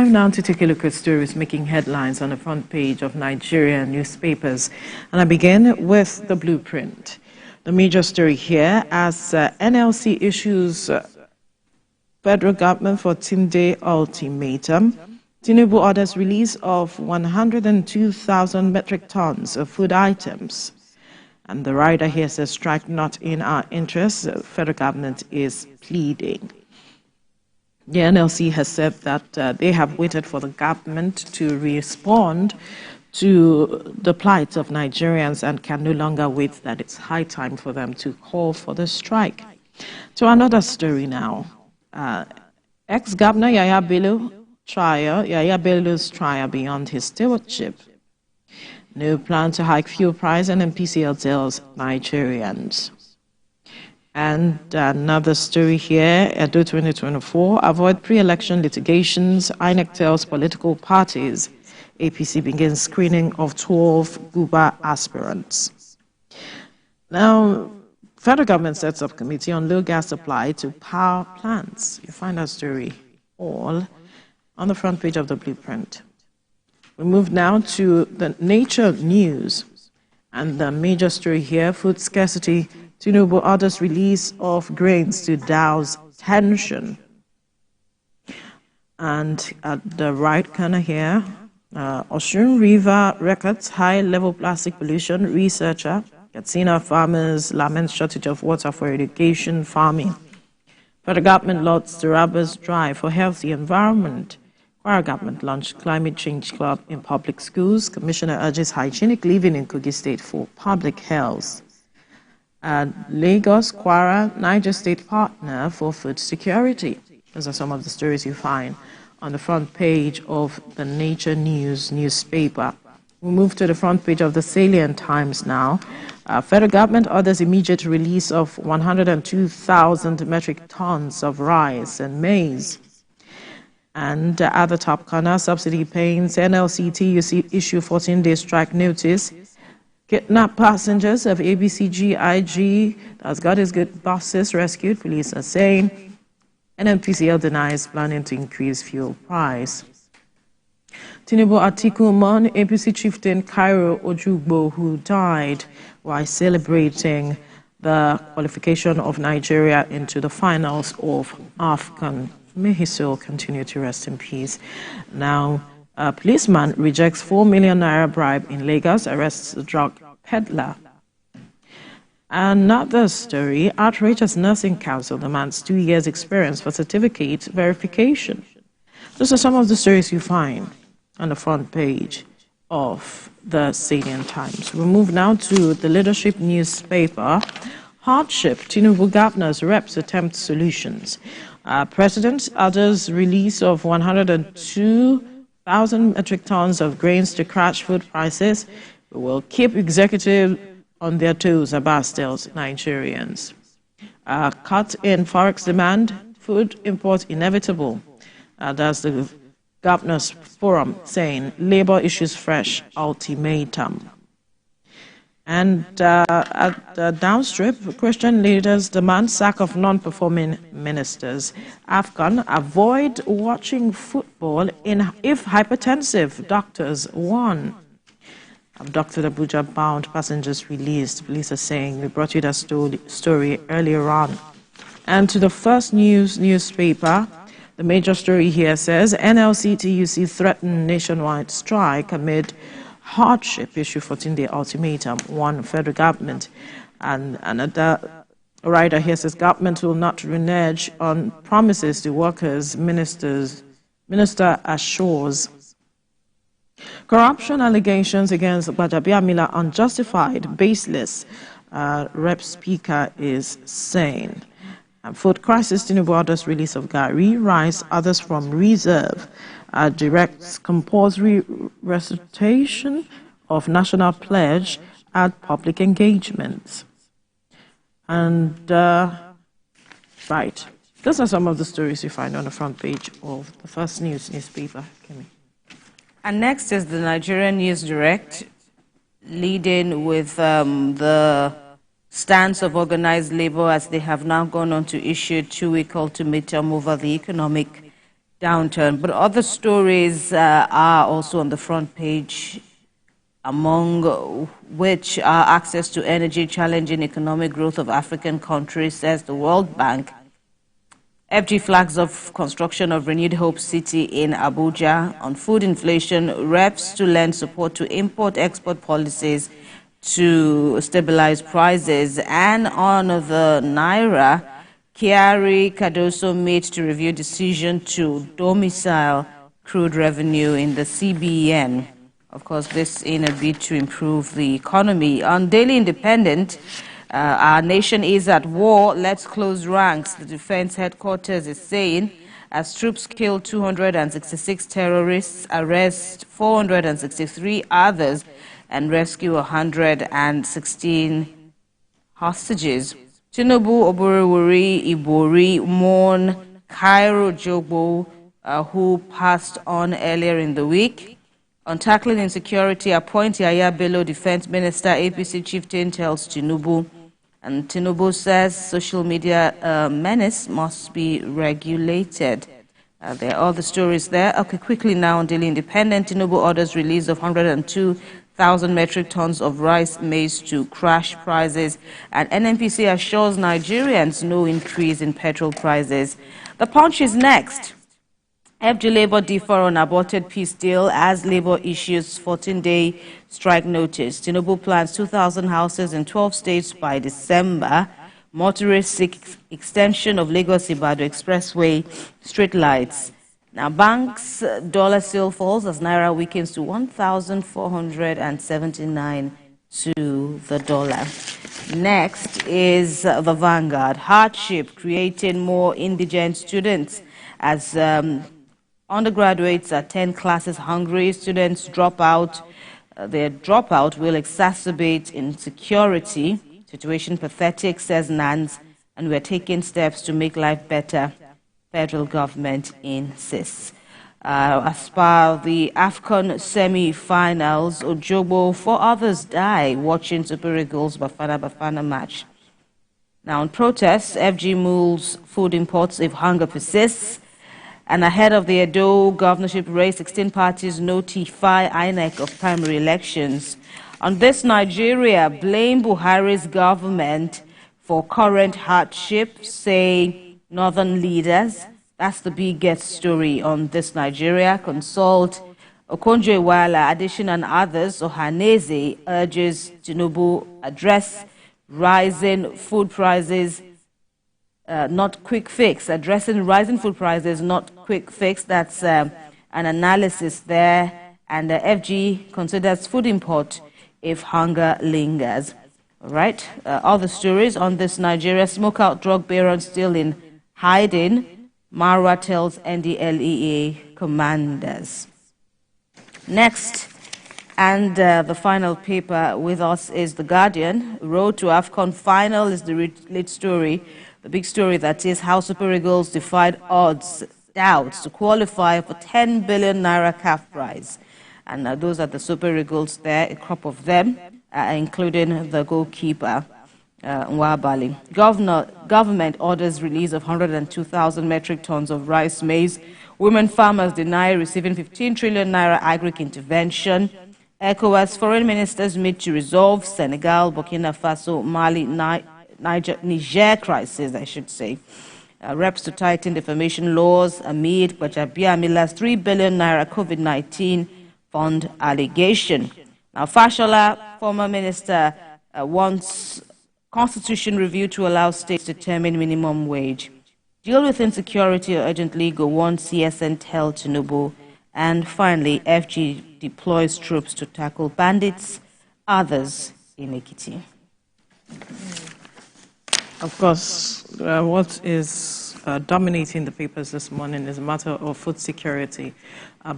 Time now to take a look at stories making headlines on the front page of Nigerian newspapers. And I begin with the blueprint. The major story here, as NLC issues federal government 14-day ultimatum, Tinubu orders release of 102,000 metric tons of food items. And the rider here says, strike not in our interest. The federal government is pleading. The NLC has said that they have waited for the government to respond to the plight of Nigerians and can no longer wait, that it's high time for them to call for the strike. To another story now. Ex-Governor Yaya Bello's trial beyond his stewardship. No plan to hike fuel price, and MPCL tells Nigerians. And another story here, Edo 2024, avoid pre-election litigations, INEC tells political parties. APC begins screening of 12 Guba aspirants. Now, federal government sets up committee on low gas supply to power plants. You find that story all on the front page of the blueprint. We move now to the Nature News. And the major story here, food scarcity. Tinubu orders release of grains to douse tension. And at the right corner here, Osun River records high-level plastic pollution. Researcher, Katsina farmers lament shortage of water for irrigation farming. Federal government lauds Taraba's drive for healthy environment. Kwara government launched climate change club in public schools. Commissioner urges hygienic living in Kogi State for public health. Lagos, Kwara, Niger State partner for food security. Those are some of the stories you find on the front page of the Nature News newspaper. We move to the front page of the Salient Times now. Federal government orders immediate release of 102,000 metric tons of rice and maize. And at the top corner, subsidy pains, NLC TUC issue 14-day strike notice. Kidnapped passengers of ABCGIG that's got his good buses rescued, police are saying. NMPCL denies planning to increase fuel price. Tinubu Atiku Mon, APC chieftain Cairo Ojugbo, who died while celebrating the qualification of Nigeria into the finals of AFCON. May his soul continue to rest in peace. Now, a policeman rejects 4 million naira bribe in Lagos, arrests a drug peddler. Another story, outrageous nursing council demands 2 years experience for certificate verification. Those are some of the stories you find on the front page of the Salient Times. We move now to the Leadership newspaper. Hardship, Tinubu governors, reps attempt solutions. President orders release of 102,000 metric tons of grains to crash food prices. We will keep executive on their toes, Abbas tells Nigerians. Cut in forex demand, food import inevitable. That's the Governors Forum saying labor issues fresh ultimatum. And at the downstrip, Christian leaders demand sack of non-performing ministers. AFCON, avoid watching football if hypertensive doctors warn. Abducted Abuja-bound passengers released. Police are saying we brought you that story earlier on. And to the First News newspaper, the major story here says NLC TUC threatened nationwide strike amid hardship, issue 14-day ultimatum, one federal government. And another writer here says government will not renege on promises to workers, minister assures. Corruption allegations against Gbajabiamila unjustified, baseless, Rep Speaker is saying. And food crisis, Tinubu orders release of Gari, rice, others from reserve. Directs compulsory recitation of national pledge at public engagements. And, right, those are some of the stories you find on the front page of the First News newspaper. Kemi. And next is the Nigerian News Direct, leading with the stance of organized labor as they have now gone on to issue a 2-week ultimatum over the economic downturn. But other stories are also on the front page, among which are access to energy challenging economic growth of African countries, says the World Bank. FG flags off construction of renewed Hope City in Abuja. On food inflation, reps to lend support to import-export policies to stabilize prices. And on the Naira, Kyari Cardoso made to review decision to domicile crude revenue in the CBN. Of course, this in a bid to improve the economy. On Daily Independent, our nation is at war, let's close ranks, the defense headquarters is saying, as troops kill 266 terrorists, arrest 463 others, and rescue 116 hostages. Tinubu, Oborowori, Ibori, mourn Cairo Jogbo, who passed on earlier in the week. On tackling insecurity, appoint Yaya Bello Defense Minister, APC chieftain tells Tinubu. And Tinubu says social media menace must be regulated. There are all the stories there. Okay, quickly now on Daily Independent, Tinubu orders release of 102,000 metric tons of rice maize to crash prices. And NNPC assures Nigerians no increase in petrol prices. The Punch is next. FG Labour differ on aborted peace deal as Labour issues 14-day strike notice. Tinubu plans 2,000 houses in 12 states by December. Motorists seek extension of Lagos-Ibadan Expressway street lights. Now, banks' dollar sale falls as Naira weakens to 1,479 to the dollar. Next is the Vanguard. Hardship creating more indigent students as undergraduates attend classes hungry, students drop out. Their dropout will exacerbate insecurity. Situation pathetic, says Nance, and we're taking steps to make life better, federal government insists. As per the AFCON semi-finals, Ojogbo, 4 others die watching Super Eagles Bafana match. Now, on protests, FG moves food imports if hunger persists. And ahead of the Edo governorship race, 16 parties notify INEC of primary elections. On this, Nigeria blame Buhari's government for current hardship, say northern leaders. That's the biggest story on this Nigeria. Consult Okonjo-Iweala, Addition and others. Ohaneze urges Tinubu address rising food prices, not quick fix. Addressing rising food prices, not quick fix. That's an analysis there. And FG considers food import if hunger lingers. All right. Other stories on this Nigeria. Smokeout drug baron still in hiding. Marwa tells NDLEA commanders. Next, and the final paper with us is The Guardian. Road to AFCON final is the lead story. The big story, that is how Super Eagles defied doubts to qualify for 10 billion naira CAF prize. And those are the Super Eagles there, a crop of them, including the goalkeeper, Nwabali. Government orders release of 102,000 metric tons of rice maize. Women farmers deny receiving 15 trillion naira agri intervention. ECOWAS foreign ministers meet to resolve Senegal, Burkina Faso, Mali, Niger crisis, I should say. Reps to tighten defamation laws amid Gbajabiamila's 3 billion naira COVID-19 fund allegation. Now, Fashola, former minister, wants constitution review to allow states to determine minimum wage. Deal with insecurity urgently, go on, CSN tell Tinubu. And finally, FG deploys troops to tackle bandits, others in Ekiti. Of course, what is dominating the papers this morning is a matter of food security.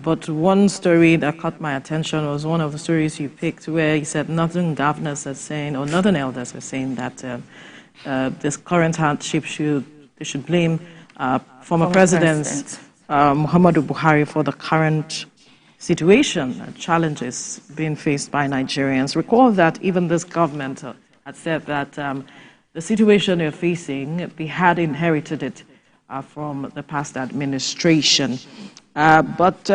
But one story that caught my attention was one of the stories you picked where you said northern governors are saying, or northern elders are saying that this current hardship they should blame former President Muhammadu Buhari for the current situation, challenges being faced by Nigerians. Recall that even this government had said that the situation they're facing, they had inherited it from the past administration. But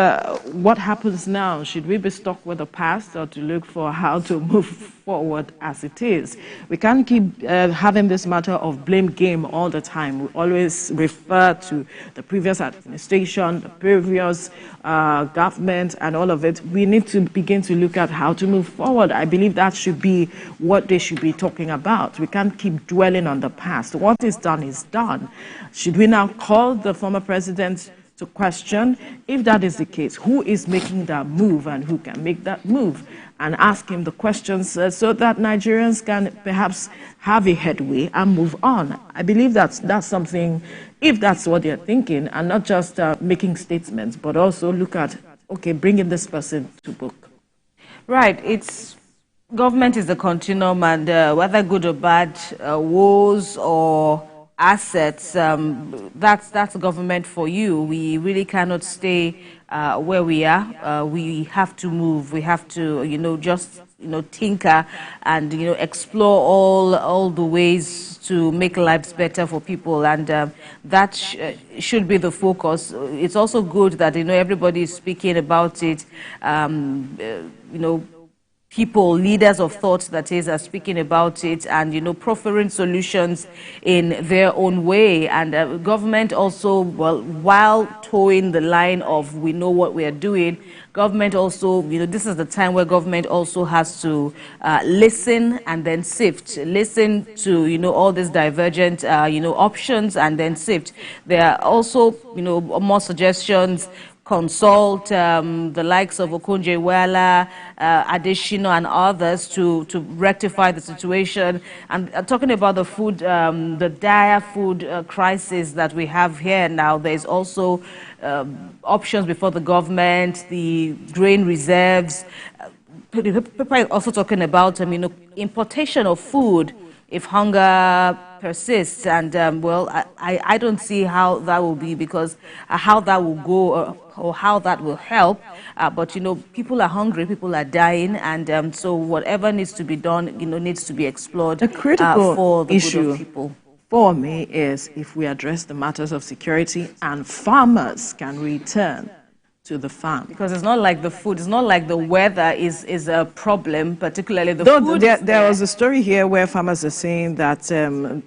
what happens now? Should we be stuck with the past or to look for how to move forward as it is? We can't keep having this matter of blame game all the time. We always refer to the previous administration, the previous government, and all of it. We need to begin to look at how to move forward. I believe that should be what they should be talking about. We can't keep dwelling on the past. What is done is done. Should we now call the former president to question? If that is the case, who is making that move and who can make that move? And ask him the questions so that Nigerians can perhaps have a headway and move on. I believe that's something, if that's what they're thinking, and not just making statements, but also look at, okay, bringing this person to book. Right. Government is a continuum, and whether good or bad, woes or assets, that's government for you. We really cannot stay where we are. We have to move. We have to, just tinker and explore all the ways to make lives better for people, and that should be the focus. It's also good that everybody is speaking about it. People, leaders of thought, that is, are speaking about it and, proffering solutions in their own way. And government also, well, while towing the line of we know what we are doing, government also, this is the time where government also has to listen and then sift. Listen to, all these divergent, options and then sift. There are also, more suggestions. Consult the likes of Okonjo-Iweala, Adesina, and others to rectify the situation. And talking about the food, the dire food crisis that we have here now, there's also options before the government, the grain reserves. People are also talking about importation of food if hunger persists, and I don't see how that will be, because how that will go or how that will help, but people are hungry, people are dying, and so whatever needs to be done needs to be explored. The critical for the issue good of people for me is if we address the matters of security and farmers can return to the farm. Because it's not like the food, it's not like the weather is a problem, particularly the Though food. There was a story here where farmers are saying that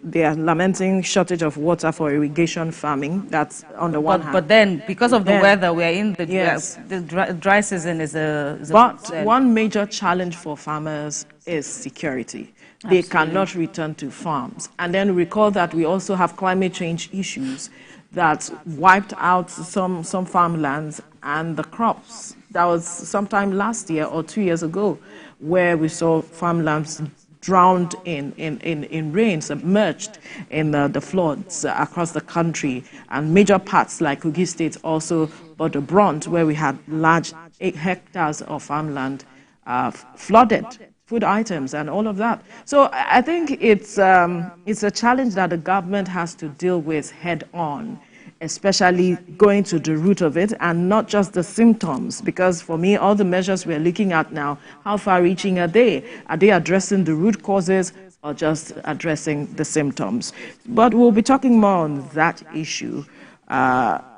they are lamenting shortage of water for irrigation farming. That's on the one hand. But then, because of the weather, we are in the, yes. The dry season is a But one major challenge for farmers is security. They Absolutely. cannot return to farms. And then recall that we also have climate change issues that wiped out some farmlands and the crops. That was sometime last year or 2 years ago, where we saw farmlands drowned in rain, submerged in the floods across the country. And major parts like Kogi State also bore the brunt, where we had large 8 hectares of farmland flooded, food items and all of that. So I think it's a challenge that the government has to deal with head on, especially going to the root of it and not just the symptoms. Because for me, all the measures we're looking at now, how far-reaching are they? Are they addressing the root causes or just addressing the symptoms? But we'll be talking more on that issue